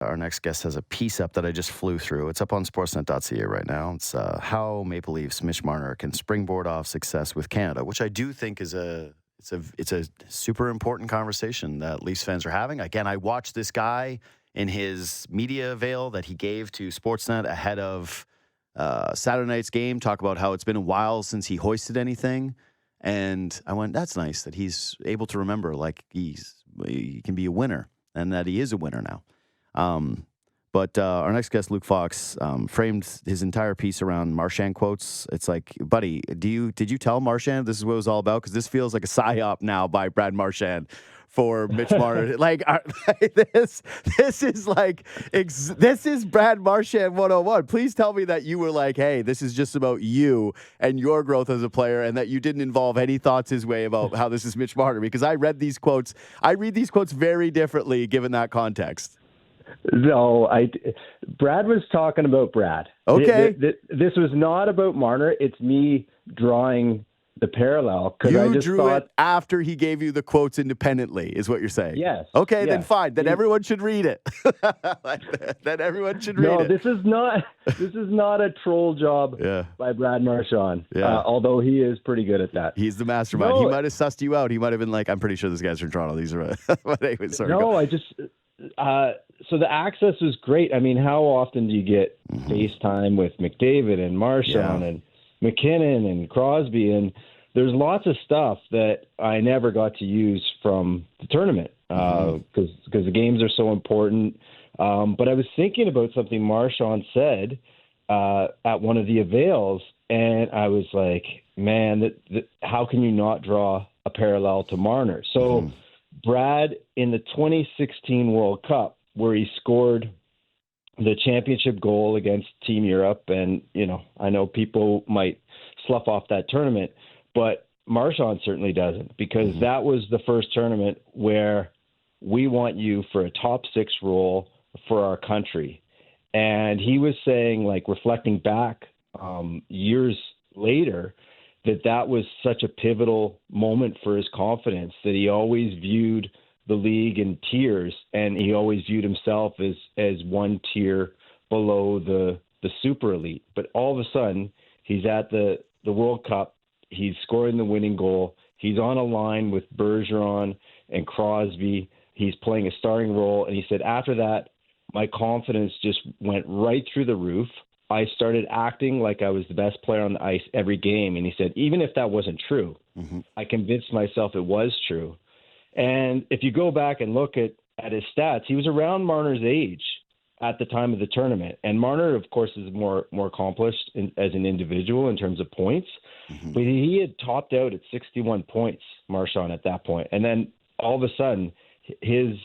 Our next guest has a piece up that I just flew through. It's up on sportsnet.ca right now. It's how Maple Leafs Mitch Marner can springboard off success with Canada, which I do think is it's a super important conversation that Leafs fans are having. Again, I watched this guy in his media avail that he gave to Sportsnet ahead of Saturday night's game talk about how it's been a while since he hoisted anything. And I went, that's nice that he's able to remember like he can be a winner and that he is a winner now. But our next guest, Luke Fox, framed his entire piece around Marchand quotes. It's like, buddy, did you tell Marchand this is what it was all about? Because this feels like a psyop now by Brad Marchand for Mitch Marner. This is Brad Marchand 101. Please tell me that you were like, hey, this is just about you and your growth as a player, and that you didn't involve any thoughts his way about how this is Mitch Marner. Because I read these quotes very differently given that context. No, Brad was talking about Brad. Okay. This was not about Marner. It's me drawing the parallel. You drew it after he gave you the quotes independently, is what you're saying? Yes. Okay, yes. Then fine. Then everyone should read it. Then everyone should read it. No, this is not a troll job by Brad Marchand. Yeah. Although he is pretty good at that. He's the mastermind. He might have sussed you out. He might have been like, I'm pretty sure this guy's from Toronto. These are but anyway, sorry. No, so the access was great. I mean, how often do you get FaceTime with McDavid and Marchand and McKinnon and Crosby? And there's lots of stuff that I never got to use from the tournament because the games are so important. But I was thinking about something Marchand said at one of the avails, and I was like, man, how can you not draw a parallel to Marner? So Brad, in the 2016 World Cup, where he scored the championship goal against Team Europe, and, I know people might slough off that tournament, but Marchand certainly doesn't, because that was the first tournament where we want you for a top six role for our country. And he was saying, like, reflecting back years later, that was such a pivotal moment for his confidence, that he always viewed the league in tiers, and he always viewed himself as one tier below the super elite. But all of a sudden, he's at the World Cup, he's scoring the winning goal, he's on a line with Bergeron and Crosby, he's playing a starting role, and he said, after that, my confidence just went right through the roof. I started acting like I was the best player on the ice every game. And he said, even if that wasn't true, I convinced myself it was true. And if you go back and look at his stats, he was around Marner's age at the time of the tournament. And Marner, of course, is more accomplished as an individual in terms of points. But he had topped out at 61 points, Marchand, at that point. And then all of a sudden, his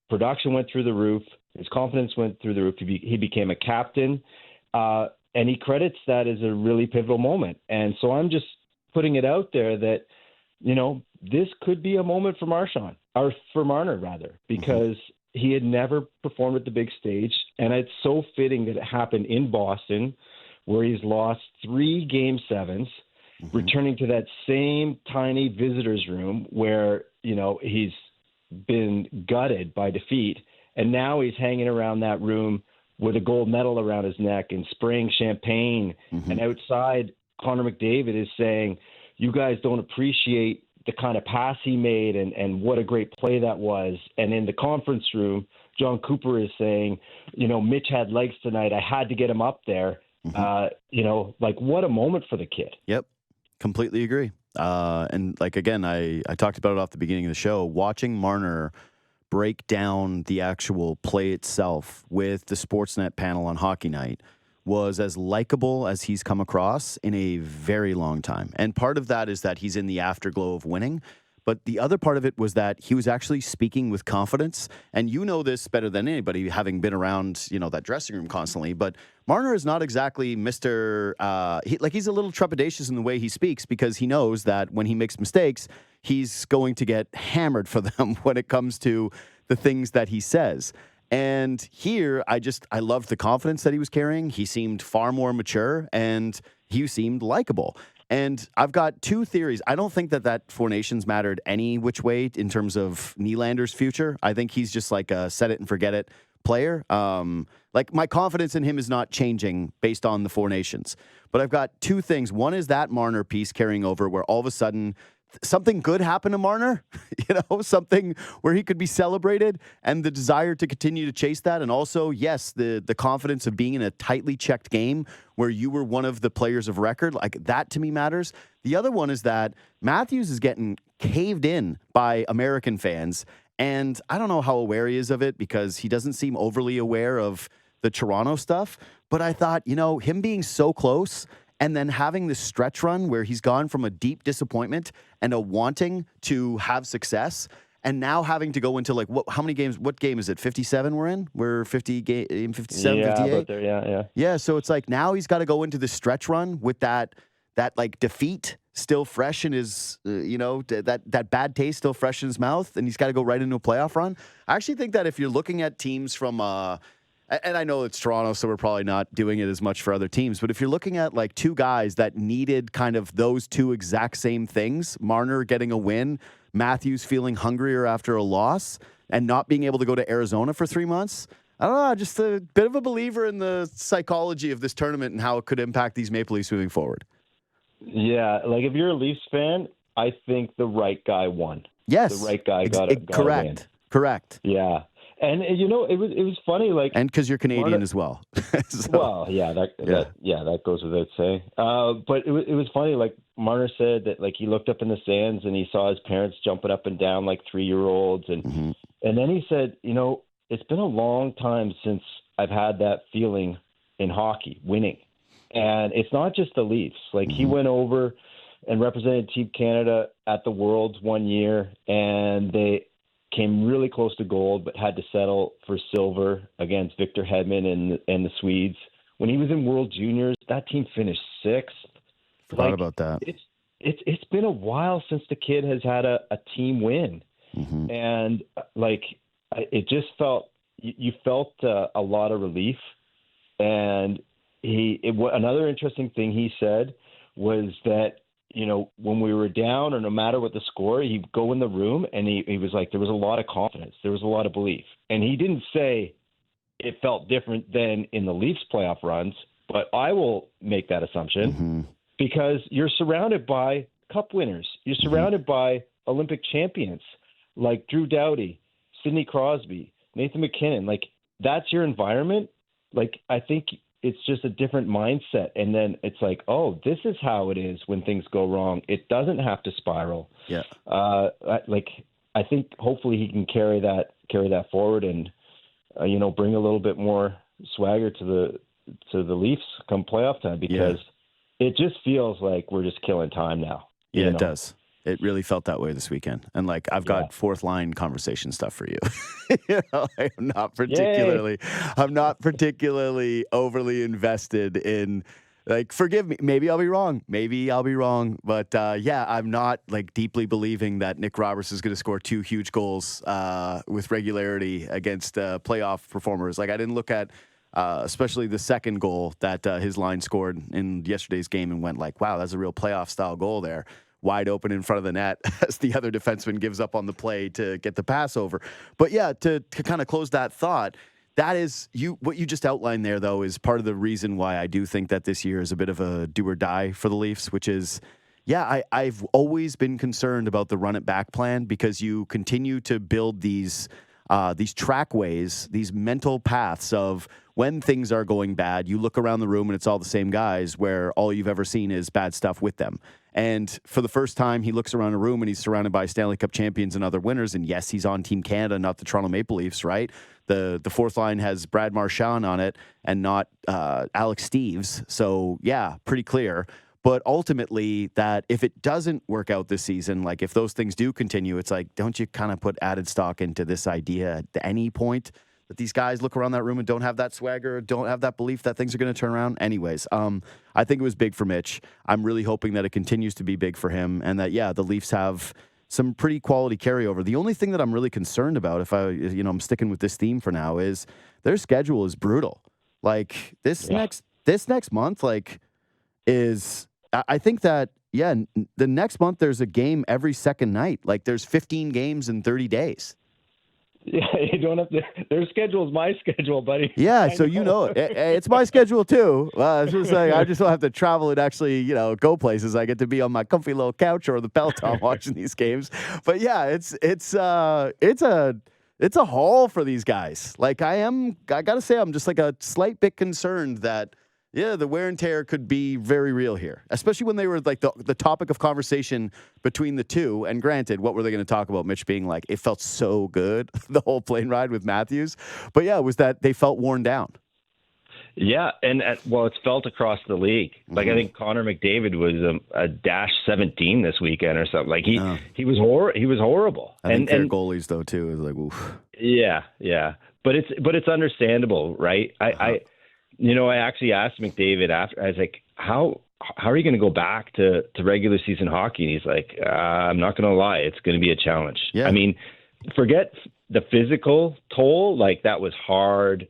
production went through the roof. His confidence went through the roof. He became a captain. And he credits that as a really pivotal moment. And so I'm just putting it out there that, this could be a moment for Marchand, or for Marner rather, because he had never performed at the big stage. And it's so fitting that it happened in Boston, where he's lost 3 Game 7s, returning to that same tiny visitors room where, he's been gutted by defeat. And now he's hanging around that room with a gold medal around his neck and spraying champagne. And outside, Connor McDavid is saying, you guys don't appreciate the kind of pass he made and what a great play that was. And in the conference room, John Cooper is saying, Mitch had legs tonight. I had to get him up there. What a moment for the kid. Yep. Completely agree. And again, I talked about it off the beginning of the show, watching Marner break down the actual play itself with the Sportsnet panel on Hockey Night was as likable as he's come across in a very long time. And part of that is that he's in the afterglow of winning. But the other part of it was that he was actually speaking with confidence. And you know this better than anybody, having been around, that dressing room constantly. But Marner is not exactly Mr. He's a little trepidatious in the way he speaks, because he knows that when he makes mistakes, he's going to get hammered for them when it comes to the things that he says. And here, I loved the confidence that he was carrying. He seemed far more mature, and he seemed likable. And I've got 2 theories. I don't think that Four Nations mattered any which way in terms of Nylander's future. I think he's just like a set it and forget it, player. Like my confidence in him is not changing based on the Four Nations. But I've got two things. One is that Marner piece carrying over where all of a sudden something good happened to Marner, something where he could be celebrated and the desire to continue to chase that. And also, yes, the confidence of being in a tightly checked game where you were one of the players of record, like that to me matters. The other one is that Matthews is getting caved in by American fans. And I don't know how aware he is of it because he doesn't seem overly aware of the Toronto stuff. But I thought, him being so close and then having this stretch run where he's gone from a deep disappointment and a wanting to have success and now having to go into how many games, what game is it? 57 we're in? We're 57, 58? About there, yeah. Yeah, so it's like now he's got to go into this stretch run with that defeat still fresh in his, that bad taste still fresh in his mouth, and he's got to go right into a playoff run. I actually think that if you're looking at teams from and I know it's Toronto, so we're probably not doing it as much for other teams. But if you're looking at two guys that needed kind of those two exact same things, Marner getting a win, Matthews feeling hungrier after a loss, and not being able to go to Arizona for 3 months, I don't know, just a bit of a believer in the psychology of this tournament and how it could impact these Maple Leafs moving forward. Yeah, if you're a Leafs fan, I think the right guy won. Yes. The right guy got a win. Correct. Yeah. And it was funny, and because you're Canadian Marner, as well. So, well, that goes without saying. But it was funny. Marner said that he looked up in the stands and he saw his parents jumping up and down like 3-year-olds, and then he said, it's been a long time since I've had that feeling in hockey, winning, and it's not just the Leafs. He went over and represented Team Canada at the Worlds one year, and they came really close to gold, but had to settle for silver against Victor Hedman and the Swedes. When he was in World Juniors, that team finished 6th. Forgot about that. It's been a while since the kid has had a team win, and it just felt you felt a lot of relief. And another interesting thing he said was that, when we were down or no matter what the score, he'd go in the room and he was like, there was a lot of confidence. There was a lot of belief. And he didn't say it felt different than in the Leafs playoff runs, but I will make that assumption because you're surrounded by cup winners. You're surrounded by Olympic champions like Drew Doughty, Sidney Crosby, Nathan McKinnon. That's your environment. I think it's just a different mindset. And then it's this is how it is when things go wrong. It doesn't have to spiral. Yeah. I think hopefully he can carry that forward and, bring a little bit more swagger to the Leafs come playoff time, because it just feels like we're just killing time now. Yeah, it does. It really felt that way this weekend. And I've got fourth line conversation stuff for you. I'm not particularly overly invested in forgive me. Maybe I'll be wrong. But I'm not deeply believing that Nick Robertson is going to score 2 huge goals with regularity against playoff performers. I didn't look at especially the second goal that his line scored in yesterday's game and went wow, that's a real playoff style goal there. Wide open in front of the net as the other defenseman gives up on the play to get the pass over. But to kind of close that thought, that is what you just outlined there, though, is part of the reason why I do think that this year is a bit of a do or die for the Leafs, which is, I've always been concerned about the run it back plan, because you continue to build these trackways, these mental paths of when things are going bad, you look around the room and it's all the same guys where all you've ever seen is bad stuff with them. And for the first time, he looks around a room and he's surrounded by Stanley Cup champions and other winners. And yes, he's on Team Canada, not the Toronto Maple Leafs, right? The fourth line has Brad Marchand on it and not Alex Steeves. So, pretty clear. But ultimately, that if it doesn't work out this season, if those things do continue, it's don't you kind of put added stock into this idea at any point that these guys look around that room and don't have that swagger, don't have that belief that things are going to turn around? Anyways, I think it was big for Mitch. I'm really hoping that it continues to be big for him, and that, the Leafs have some pretty quality carryover. The only thing that I'm really concerned about, if I'm sticking with this theme for now, is their schedule is brutal. This next month, is, I think that, the next month there's a game every second night. There's 15 games in 30 days. Yeah, you don't have to. Their schedule is my schedule, buddy. Yeah, so it's my schedule too. It's just like I just don't have to travel and actually, go places. I get to be on my comfy little couch or the Peloton watching these games. But yeah, it's a haul for these guys. Like I gotta say, I'm just like a slight bit concerned that the wear and tear could be very real here, especially when they were like the topic of conversation between the two. And granted, what were they going to talk about? Mitch being like, it felt so good, the whole plane ride with Matthews. But yeah, it was that they felt worn down. Yeah, and it's felt across the league. Like I think Connor McDavid was a -17 this weekend or something. Like he was horrible. I think their goalies though too is like, oof. Yeah, but it's understandable, right? I actually asked McDavid after. I was like, how are you going to go back to regular season hockey? And he's like, I'm not going to lie, it's going to be a challenge. Yeah. I mean, forget the physical toll. Like that was hard.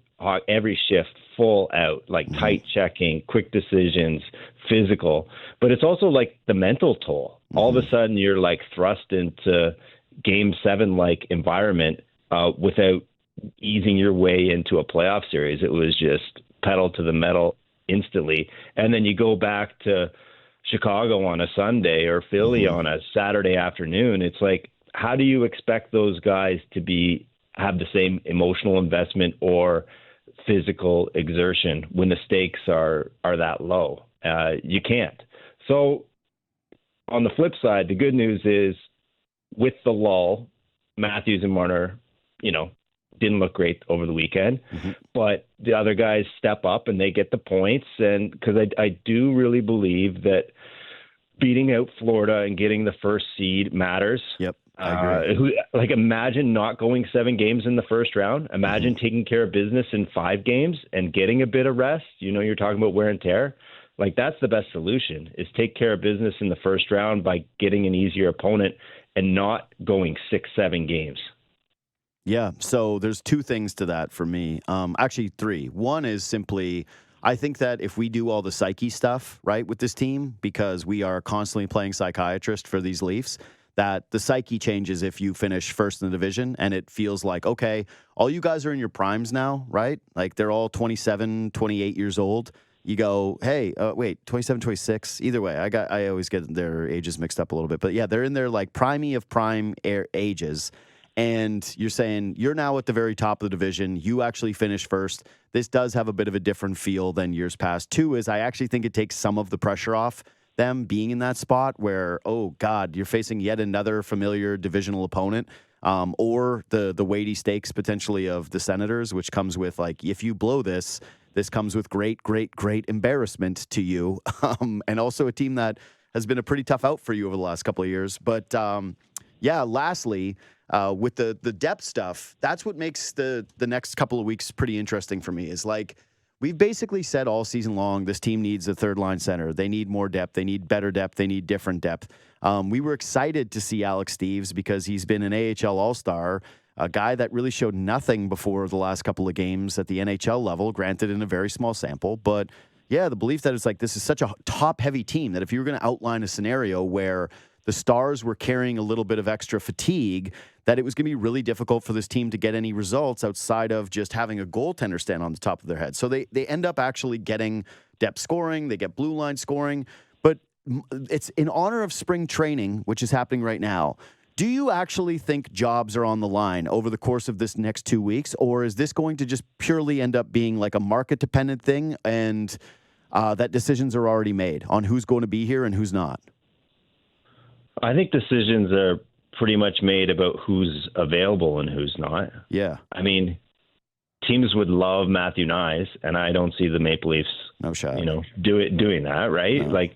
Every shift full out, like tight checking, quick decisions, physical. But it's also like the mental toll. All of a sudden, you're like thrust into Game 7 like environment without easing your way into a playoff series. It was just pedal to the metal instantly. And then you go back to Chicago on a Sunday or Philly on a Saturday afternoon. It's like, how do you expect those guys to have the same emotional investment or physical exertion when the stakes are that low? You can't. So on the flip side, the good news is with the lull, Matthews and Marner, didn't look great over the weekend, but the other guys step up and they get the points. And because I do really believe that beating out Florida and getting the first seed matters. Yep. I agree. Imagine not going 7 games in the first round. Imagine taking care of business in 5 games and getting a bit of rest. You're talking about wear and tear. Like that's the best solution is take care of business in the first round by getting an easier opponent and not going 6-7 games. Yeah, so there's 2 things to that for me. Actually 3. One is simply, I think that if we do all the psyche stuff, right, with this team, because we are constantly playing psychiatrist for these Leafs, that the psyche changes if you finish first in the division, and it feels like, okay, all you guys are in your primes now, right? Like they're all 27, 28 years old. You go, hey, wait, 27, 26. Either way, I always get their ages mixed up a little bit. But yeah, they're in their like primey of prime ages. And you're saying you're now at the very top of the division. You actually finish first. This does have a bit of a different feel than years past. 2 is I actually think it takes some of the pressure off them being in that spot where, oh, God, you're facing yet another familiar divisional opponent or the weighty stakes potentially of the Senators, which comes with, like, if you blow this comes with great, great, great embarrassment to you. And also a team that has been a pretty tough out for you over the last couple of years. But, lastly, with the depth stuff, that's what makes the next couple of weeks pretty interesting for me is like we've basically said all season long, this team needs a third line center. They need more depth. They need better depth. They need different depth. We were excited to see Alex Steeves because he's been an AHL All-Star, a guy that really showed nothing before the last couple of games at the NHL level, granted in a very small sample. But yeah, the belief that it's like this is such a top-heavy team that if you were going to outline a scenario where the Stars were carrying a little bit of extra fatigue, that it was going to be really difficult for this team to get any results outside of just having a goaltender stand on the top of their head. So they end up actually getting depth scoring, they get blue line scoring, but it's in honor of spring training, which is happening right now. Do you actually think jobs are on the line over the course of this next 2 weeks, or is this going to just purely end up being like a market-dependent thing and that decisions are already made on who's going to be here and who's not? I think decisions are pretty much made about who's available and who's not. Yeah. I mean, teams would love Matthew Nyes, and I don't see the Maple Leafs, no shot, doing that, right? No. Like,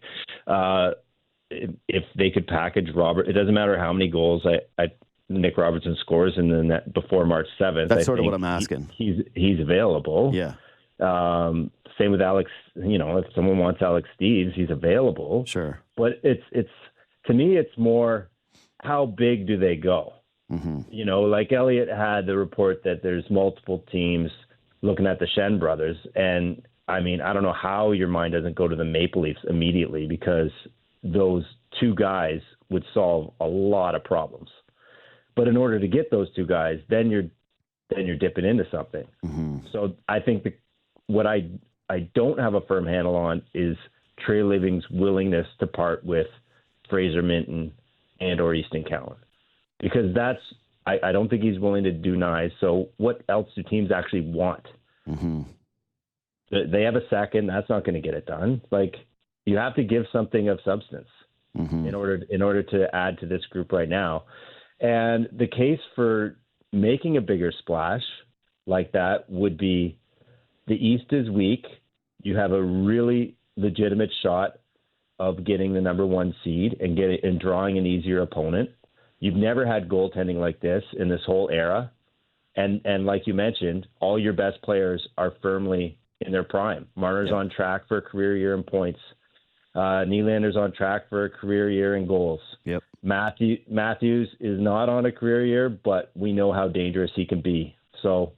if they could package Robert, it doesn't matter how many goals Nick Robertson scores in the net before March 7th. That's sort of what I'm asking. He's available. Yeah. Same with Alex. If someone wants Alex Steeves, he's available. Sure. But it's to me, it's more how big do they go? Mm-hmm. Like Elliot had the report that there's multiple teams looking at the Shen brothers. And I mean, I don't know how your mind doesn't go to the Maple Leafs immediately because those 2 guys would solve a lot of problems. But in order to get those 2 guys, then you're then you're dipping into something. Mm-hmm. So I think what I don't have a firm handle on is Trey Living's willingness to part with Fraser Minton and or Easton Cowan, because I don't think he's willing to do Nye. So what else do teams actually want? Mm-hmm. They have a second. That's not going to get it done. Like, you have to give something of substance mm-hmm. in order to add to this group right now. And the case for making a bigger splash like that would be the East is weak. You have a really legitimate shot of getting the number one seed and drawing an easier opponent. You've never had goaltending like this in this whole era. And like you mentioned, all your best players are firmly in their prime. Marner's on track for a career year in points. Nylander's on track for a career year in goals. Yep. Matthews is not on a career year, but we know how dangerous he can be. So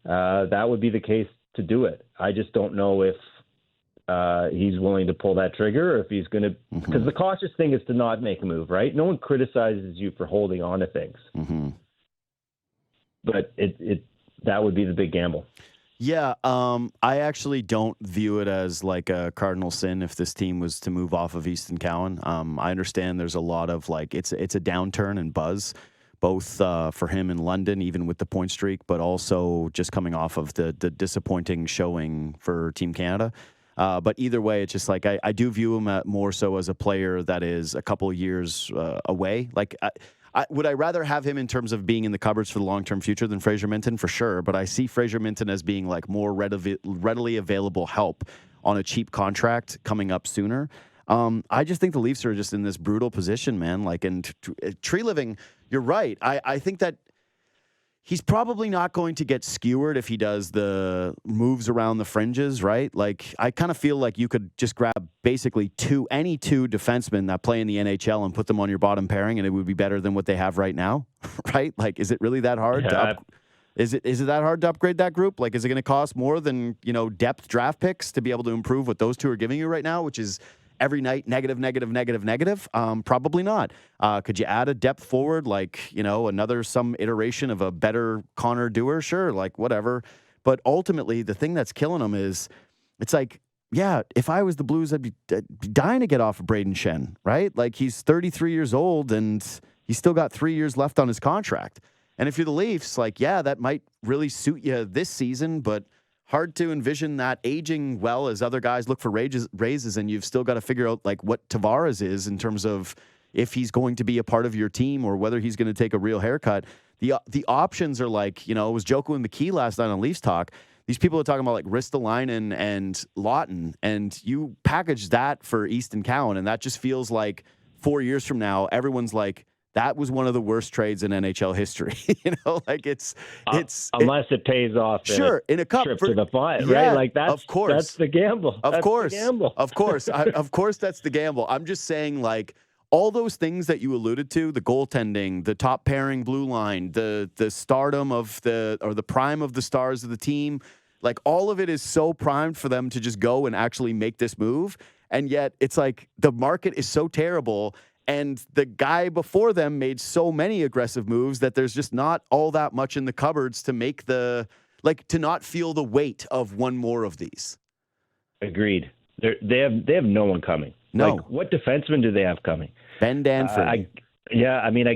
that would be the case to do it. I just don't know if he's willing to pull that trigger, or if he's going to, because the cautious thing is to not make a move, right? No one criticizes you for holding on to things, but that would be the big gamble. Yeah, I actually don't view it as like a cardinal sin if this team was to move off of Easton Cowan. I understand there's a lot of it's a downturn in buzz, both for him in London, even with the point streak, but also just coming off of the disappointing showing for Team Canada. But either way, it's just like I do view him more so as a player that is a couple of years away. Like, would I rather have him in terms of being in the cupboards for the long-term future than Fraser Minton? For sure. But I see Fraser Minton as being like more readily available help on a cheap contract coming up sooner. I just think the Leafs are just in this brutal position, man. Like, and Tree Living, you're right. I think that he's probably not going to get skewered if he does the moves around the fringes, right? Like, I kind of feel like you could just grab basically any two defensemen that play in the NHL and put them on your bottom pairing, and it would be better than what they have right now, right? Like, is it really that hard? Is it that hard to upgrade that group? Like, is it going to cost more than, depth draft picks to be able to improve what those two are giving you right now, which is every night negative? Probably not. Could you add a depth forward, like, some iteration of a better Connor Dewar? Sure, like, whatever. But ultimately, the thing that's killing them is, it's like, yeah, if I was the Blues, I'd be dying to get off of Braden Shen, right? Like, he's 33 years old and he's still got 3 years left on his contract. And if you're the Leafs, like, yeah, that might really suit you this season, but hard to envision that aging well as other guys look for raises, and you've still got to figure out like what Tavares is in terms of if he's going to be a part of your team or whether he's going to take a real haircut. The options are like, it was Joko and McKee last night on Leafs Talk. These people are talking about like Ristolainen and Lawton, and you package that for Easton Cowan, and that just feels like 4 years from now, everyone's like, that was one of the worst trades in NHL history. Like it's unless it pays off. In a cup trip to the final, right? Like of course, that's the gamble. Of course, that's the gamble. I'm just saying, like, all those things that you alluded to, the goaltending, the top pairing blue line, the stardom of the prime of the stars of the team, like all of it is so primed for them to just go and actually make this move. And yet it's like the market is so terrible. And the guy before them made so many aggressive moves that there's just not all that much in the cupboards to make to not feel the weight of one more of these. Agreed. They have no one coming. No. Like, what defenseman do they have coming? Ben Danford. I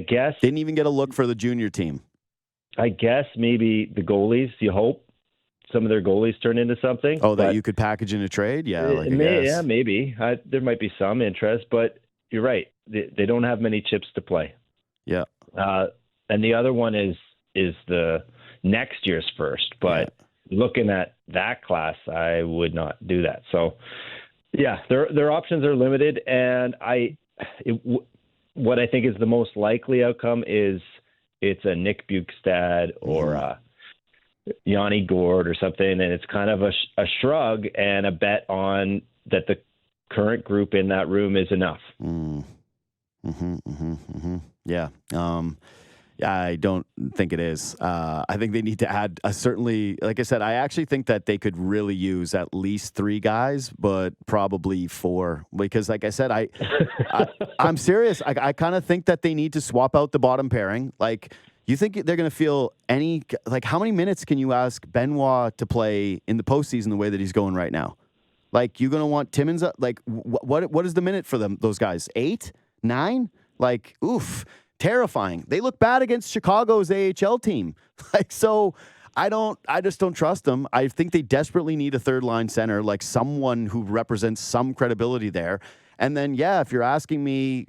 guess. Didn't even get a look for the junior team. I guess maybe the goalies, you hope some of their goalies turn into something. Oh, that you could package in a trade? Yeah. Yeah, maybe. There might be some interest, but you're right. They don't have many chips to play. Yeah. And the other one is the next year's first. But looking at that class, I would not do that. So, yeah, their options are limited. And what I think is the most likely outcome is it's a Nick Bukestad or a Yanni Gord or something. And it's kind of a shrug and a bet on that the current group in that room is enough. Yeah. I don't think it is. I think they need to add certainly, like I said, I actually think that they could really use at least 3 guys, but probably 4, because like I said, I'm serious. I kind of think that they need to swap out the bottom pairing. Like, You think they're going to feel any, like, how many minutes can you ask Benoit to play in the postseason the way that he's going right now? Like, you're going to want Timmins, like, what is the minute for them, those guys? 8? 9? Like, oof, terrifying. They look bad against Chicago's AHL team. Like, so I just don't trust them. I think they desperately need a third line center, like someone who represents some credibility there. And then, yeah, if you're asking me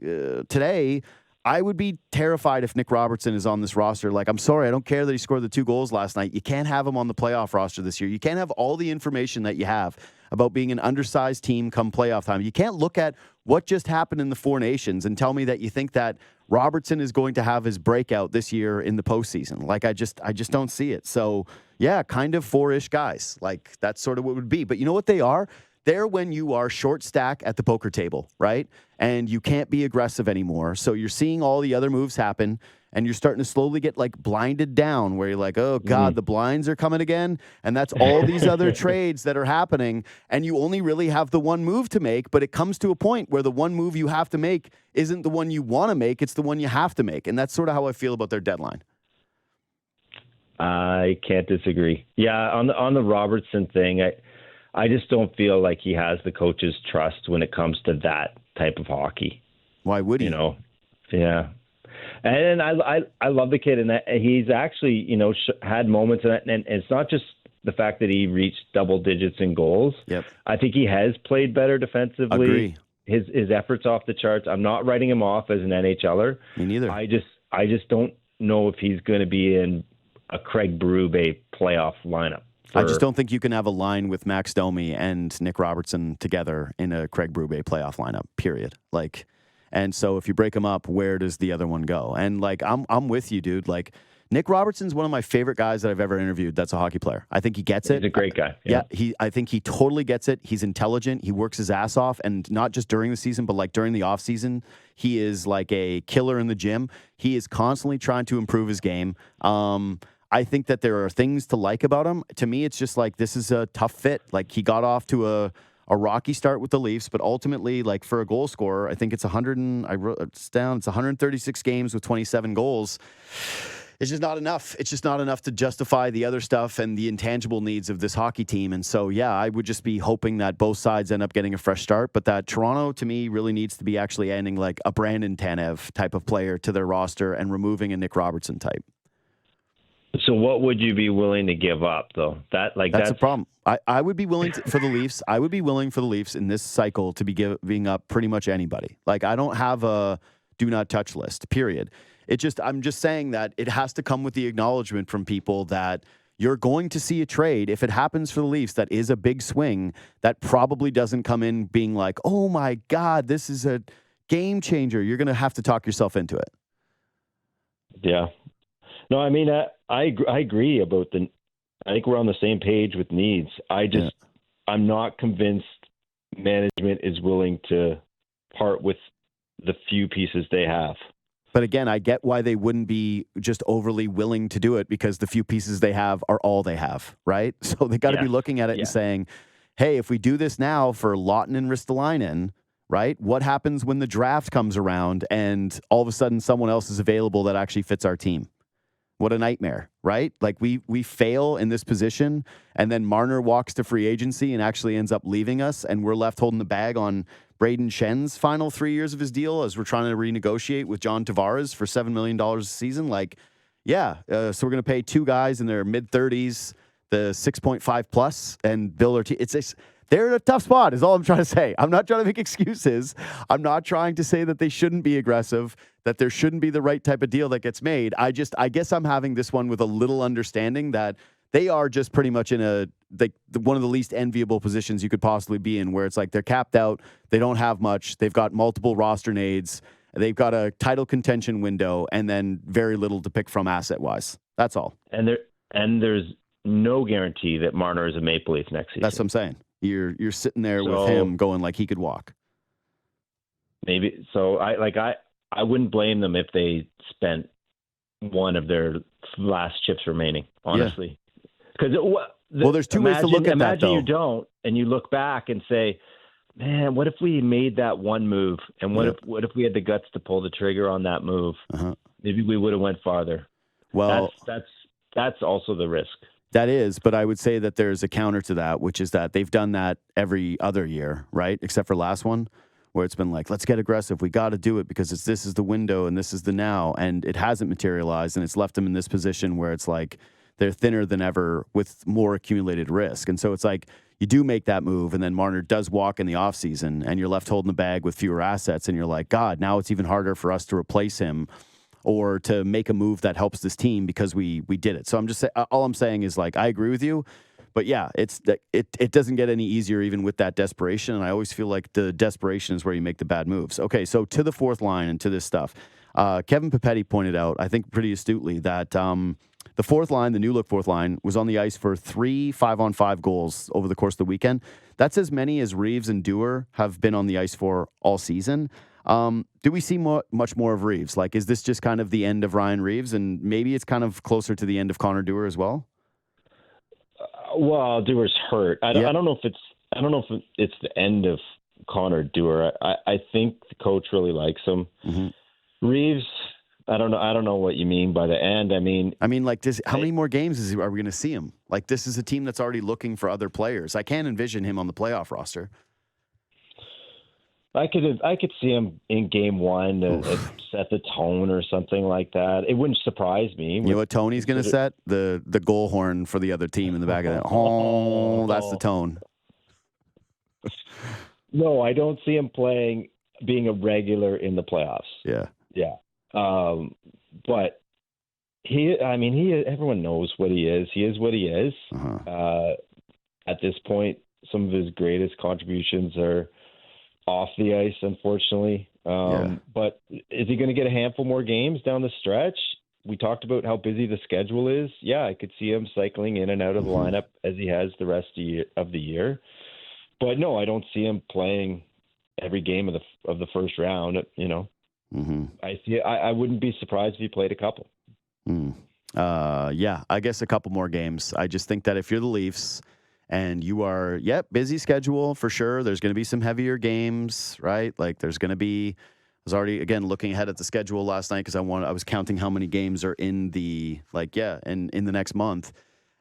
today, I would be terrified if Nick Robertson is on this roster. Like, I'm sorry, I don't care that he scored the 2 goals last night. You can't have him on the playoff roster this year. You can't have all the information that you have about being an undersized team come playoff time. You can't look at what just happened in the Four Nations and tell me that you think that Robertson is going to have his breakout this year in the postseason. Like, I just don't see it. So, yeah, kind of 4-ish guys. Like, that's sort of what it would be. But you know what they are? They're when you are short stack at the poker table, right? And you can't be aggressive anymore. So you're seeing all the other moves happen, and you're starting to slowly get, like, blinded down where you're like, oh, God, the blinds are coming again. And that's all these other trades that are happening. And you only really have the one move to make, but it comes to a point where the one move you have to make isn't the one you want to make. It's the one you have to make. And that's sort of how I feel about their deadline. I can't disagree. Yeah, on the Robertson thing, I just don't feel like he has the coach's trust when it comes to that type of hockey. Why would he? You know, yeah. And I love the kid, and he's actually, you know, had moments, and it's not just the fact that he reached double digits in goals. Yep. I think he has played better defensively. Agree. His efforts off the charts. I'm not writing him off as an NHLer. Me neither. I just don't know if he's going to be in a Craig Berube playoff lineup. I just don't think you can have a line with Max Domi and Nick Robertson together in a Craig Berube playoff lineup, period. Like, and so if you break them up, where does the other one go? And like, I'm with you, dude. Like, Nick Robertson's one of my favorite guys that I've ever interviewed. That's a hockey player. I think he gets it. He's a great guy. Yeah. I think he totally gets it. He's intelligent. He works his ass off, and not just during the season, but like during the off season, he is like a killer in the gym. He is constantly trying to improve his game. I think that there are things to like about him. To me, it's just like, this is a tough fit. Like, he got off to a rocky start with the Leafs, but ultimately, like, for a goal scorer, I think it's 136 games with 27 goals. It's just not enough. It's just not enough to justify the other stuff and the intangible needs of this hockey team. And so, yeah, I would just be hoping that both sides end up getting a fresh start, but that Toronto, to me, really needs to be actually adding like a Brandon Tanev type of player to their roster and removing a Nick Robertson type. So what would you be willing to give up, though? That's a problem. I would be willing for the Leafs. I would be willing for the Leafs in this cycle to be giving up pretty much anybody. Like, I don't have a do not touch list, period. I'm just saying that it has to come with the acknowledgement from people that you're going to see a trade, if it happens for the Leafs, that is a big swing, that probably doesn't come in being like, oh my God, this is a game changer. You're going to have to talk yourself into it. Yeah. No, I mean, I agree about I think we're on the same page with needs. I'm not convinced management is willing to part with the few pieces they have. But again, I get why they wouldn't be just overly willing to do it, because the few pieces they have are all they have, right? So they got to be looking at it and saying, hey, if we do this now for Lawton and Ristolainen, right, what happens when the draft comes around and all of a sudden someone else is available that actually fits our team? What a nightmare, right? Like, we fail in this position, and then Marner walks to free agency and actually ends up leaving us, and we're left holding the bag on Braden Shen's final 3 years of his deal as we're trying to renegotiate with John Tavares for $7 million a season. Like, so we're going to pay 2 guys in their mid-30s, the 6.5 plus, and build our team. They're in a tough spot is all I'm trying to say. I'm not trying to make excuses. I'm not trying to say that they shouldn't be aggressive, that there shouldn't be the right type of deal that gets made. I guess I'm having this one with a little understanding that they are just pretty much in one of the least enviable positions you could possibly be in, where it's like they're capped out. They don't have much. They've got multiple roster nades. They've got a title contention window, and then very little to pick from asset-wise. That's all. And there's no guarantee that Marner is a Maple Leaf next season. That's what I'm saying. You're sitting there with him going like he could walk. Maybe. So I wouldn't blame them if they spent one of their last chips remaining, honestly. Because there's two ways to look at that, though. Imagine you don't, and you look back and say, man, what if we made that one move? And what if we had the guts to pull the trigger on that move? Maybe we would have went farther. Well, that's also the risk. That is, but I would say that there's a counter to that, which is that they've done that every other year, right? Except for last one, where it's been like, let's get aggressive. We got to do it because this is the window and this is the now. And it hasn't materialized, and it's left them in this position where it's like they're thinner than ever with more accumulated risk. And so it's like you do make that move, and then Marner does walk in the offseason, and you're left holding the bag with fewer assets, and you're like, God, now it's even harder for us to replace him or to make a move that helps this team because we did it. So I'm just all I'm saying is, like, I agree with you, but yeah, it doesn't get any easier even with that desperation. And I always feel like the desperation is where you make the bad moves. Okay, so to the fourth line and to this stuff, Kevin Papetti pointed out, I think pretty astutely, that the fourth line, the new look fourth line, was on the ice for 3 5-on-5 goals over the course of the weekend. That's as many as Reeves and Dewar have been on the ice for all season. Do we see much more of Reeves? Like, is this just kind of the end of Ryan Reeves, and maybe it's kind of closer to the end of Connor Dewar as well? Well, Dewar's hurt. I don't know if it's the end of Connor Dewar. I think the coach really likes him. Mm-hmm. Reeves, I don't know what you mean by the end. I mean, like this. How many more games are we going to see him? Like, this is a team that's already looking for other players. I can't envision him on the playoff roster. I could see him in game one to set the tone or something like that. It wouldn't surprise me. You know what Tony's going to set? The goal horn for the other team in the back of that. Oh, that's the tone. No, I don't see him being a regular in the playoffs. Yeah. But everyone knows what he is. He is what he is. Uh-huh. At this point, some of his greatest contributions are off the ice, unfortunately. But is he going to get a handful more games down the stretch? We talked about how busy the schedule is. Yeah, I could see him cycling in and out of the lineup as he has the rest of the year. But no, I don't see him playing every game of the first round. You know, I wouldn't be surprised if he played a couple. Yeah, I guess a couple more games. I just think that if you're the Leafs, and you are, busy schedule for sure. There's going to be some heavier games, right? Like there's going to be, I was already, again, looking ahead at the schedule last night because I was counting how many games are in the, in the next month.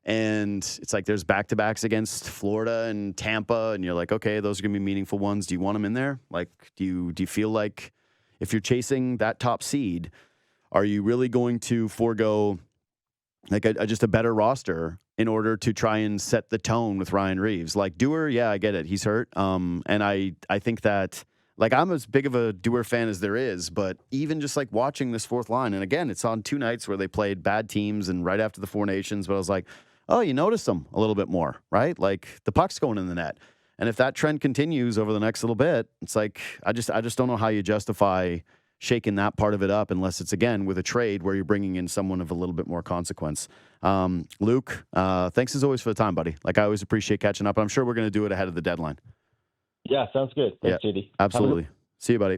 And it's like there's back-to-backs against Florida and Tampa, and you're like, okay, those are going to be meaningful ones. Do you want them in there? Like, do you feel like if you're chasing that top seed, are you really going to forego like just a better roster in order to try and set the tone with Ryan Reeves? Like Dewar, I get it. He's hurt. And I think that, like, I'm as big of a Dewar fan as there is, but even just like watching this fourth line, and again, it's on 2 nights where they played bad teams and right after the Four Nations, but I was like, oh, you notice them a little bit more, right? Like the puck's going in the net. And if that trend continues over the next little bit, it's like, I just don't know how you justify shaking that part of it up unless it's, again, with a trade where you're bringing in someone of a little bit more consequence. Luke, thanks as always for the time, buddy. Like, I always appreciate catching up. I'm sure we're going to do it ahead of the deadline. Yeah, sounds good. Thanks, JD. Absolutely. See you, buddy.